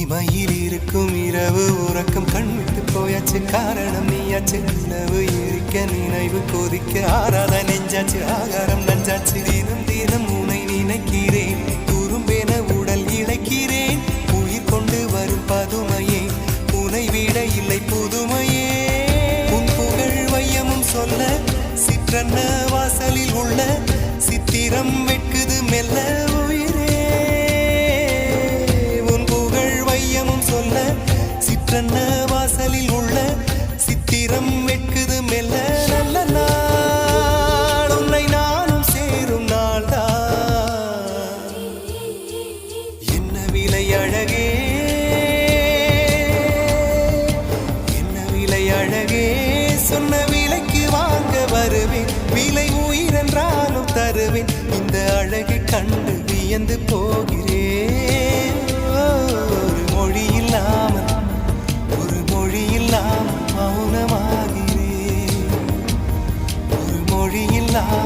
தனிமையில் இருக்கும் இரவு உறக்கம் கண்விட்டு போயாச்சு காரணம் நீயாச்சு நிலவு இருக்க நினைவு கொதிக்க ஆறாத நெஞ்சாச்சு ஆகாரம் நஞ்சாச்சு தினம் தினம் உனை நினைக்கிறேன் குறும்பென உடல் இழைக்கிறேன் உயிர் கொண்டு வரும் பதுமையே உனை விட இல்லை புதுமையே உன் புகழ் வையமும் சொல்ல சிற்றன்ன வாசலில் உள்ள சித்திரம் வெட்குது மெல்ல உயிரே உன் புகழ் வையமும் சொல்ல சிற்றன்ன வாசலில் உள்ள சித்திரம் வெட்குது மெல்ல நல்ல நாள் உன்னை நானும் சேரும் நாள்தான் என்ன விலை அழகே என்ன விலை அழகே சொன்ன விலைக்கு வாங்க வருவேன் விலை உயிரென்றாலும் தருவேன் இந்த அழகை கண்டு வியந்து போகிறேன் ஒரு மொழி இல்லாமல் மௌனமாகிறேன் ஒரு மொழி இல்லாமல்